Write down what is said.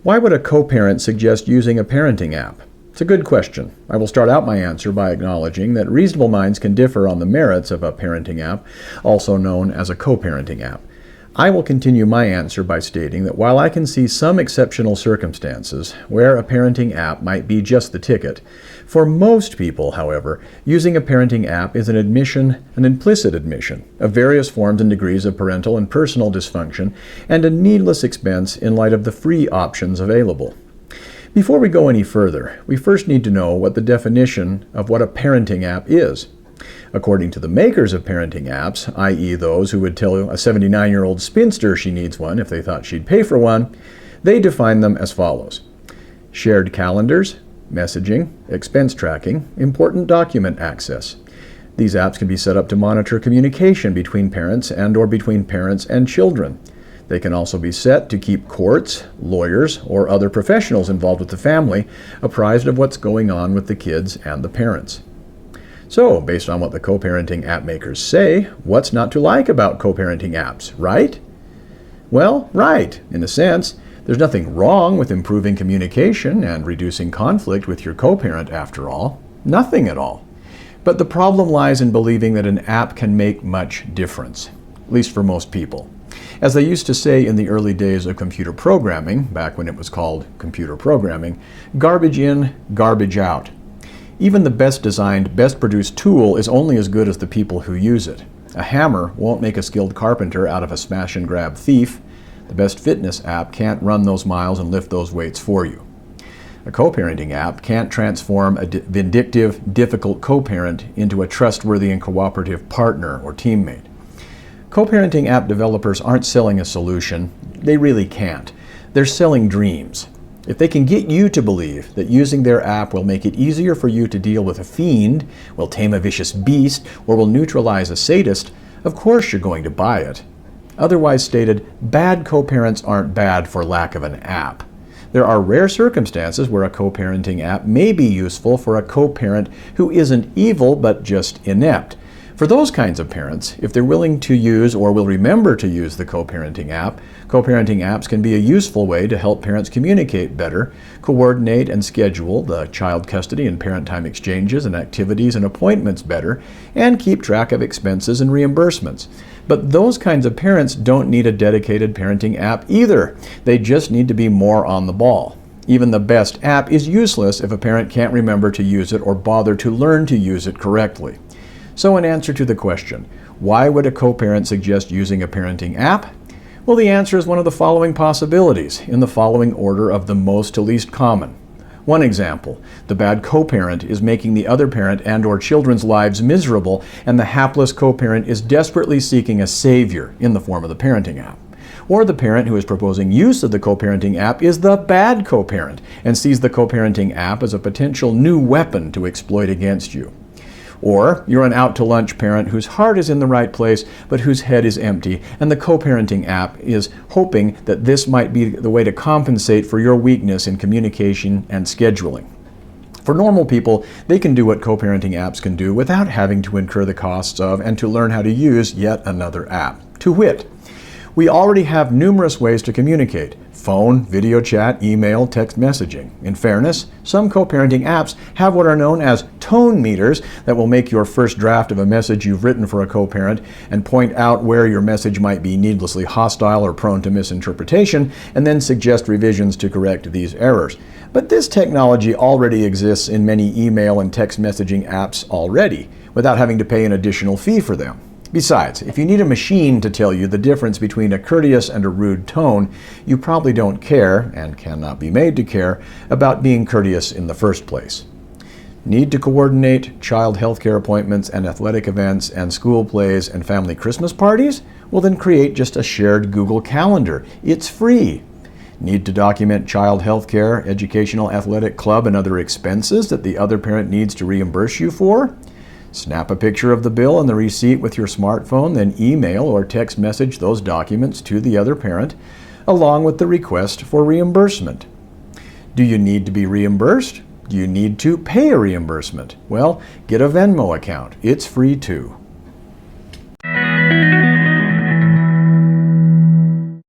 Why would a co-parent suggest using a parenting app? It's a good question. I will start out my answer by acknowledging that reasonable minds can differ on the merits of a parenting app, also known as a co-parenting app. I will continue my answer by stating that while I can see some exceptional circumstances where a parenting app might be just the ticket, for most people, however, using a parenting app is an implicit admission of various forms and degrees of parental and personal dysfunction and a needless expense in light of the free options available. Before we go any further, we first need to know what the definition of what a parenting app is. According to the makers of parenting apps, i.e. those who would tell a 79-year-old spinster she needs one if they thought she'd pay for one, they define them as follows: shared calendars, messaging, expense tracking, important document access. These apps can be set up to monitor communication between parents and/or between parents and children. They can also be set to keep courts, lawyers, or other professionals involved with the family apprised of what's going on with the kids and the parents. So, based on what the co-parenting app makers say, what's not to like about co-parenting apps, right? Well, right, in a sense. There's nothing wrong with improving communication and reducing conflict with your co-parent, after all. Nothing at all. But the problem lies in believing that an app can make much difference, at least for most people. As they used to say in the early days of computer programming, back when it was called computer programming, garbage in, garbage out. Even the best designed, best produced tool is only as good as the people who use it. A hammer won't make a skilled carpenter out of a smash and grab thief. The best fitness app can't run those miles and lift those weights for you. A co-parenting app can't transform a vindictive, difficult co-parent into a trustworthy and cooperative partner or teammate. Co-parenting app developers aren't selling a solution. They really can't. They're selling dreams. If they can get you to believe that using their app will make it easier for you to deal with a fiend, will tame a vicious beast, or will neutralize a sadist, of course you're going to buy it. Otherwise stated, bad co-parents aren't bad for lack of an app. There are rare circumstances where a co-parenting app may be useful for a co-parent who isn't evil but just inept. For those kinds of parents, if they're willing to use or will remember to use the co-parenting app, co-parenting apps can be a useful way to help parents communicate better, coordinate and schedule the child custody and parent time exchanges and activities and appointments better, and keep track of expenses and reimbursements. But those kinds of parents don't need a dedicated parenting app either. They just need to be more on the ball. Even the best app is useless if a parent can't remember to use it or bother to learn to use it correctly. So in answer to the question, why would a co-parent suggest using a parenting app? Well, the answer is one of the following possibilities, in the following order of the most to least common. One example, the bad co-parent is making the other parent and/or children's lives miserable, and the hapless co-parent is desperately seeking a savior in the form of the parenting app. Or the parent who is proposing use of the co-parenting app is the bad co-parent and sees the co-parenting app as a potential new weapon to exploit against you. Or you're an out-to-lunch parent whose heart is in the right place but whose head is empty, and the co-parenting app is hoping that this might be the way to compensate for your weakness in communication and scheduling. For normal people, they can do what co-parenting apps can do without having to incur the costs of and to learn how to use yet another app. To wit, we already have numerous ways to communicate: phone, video chat, email, text messaging. In fairness, some co-parenting apps have what are known as tone meters that will make your first draft of a message you've written for a co-parent and point out where your message might be needlessly hostile or prone to misinterpretation, and then suggest revisions to correct these errors. But this technology already exists in many email and text messaging apps already, without having to pay an additional fee for them. Besides, if you need a machine to tell you the difference between a courteous and a rude tone, you probably don't care, and cannot be made to care, about being courteous in the first place. Need to coordinate child health care appointments and athletic events and school plays and family Christmas parties? Well, then create just a shared Google Calendar. It's free. Need to document child health care, educational, athletic, club, and other expenses that the other parent needs to reimburse you for? Snap a picture of the bill and the receipt with your smartphone, then email or text message those documents to the other parent, along with the request for reimbursement. Do you need to be reimbursed? Do you need to pay a reimbursement? Well, get a Venmo account. It's free too.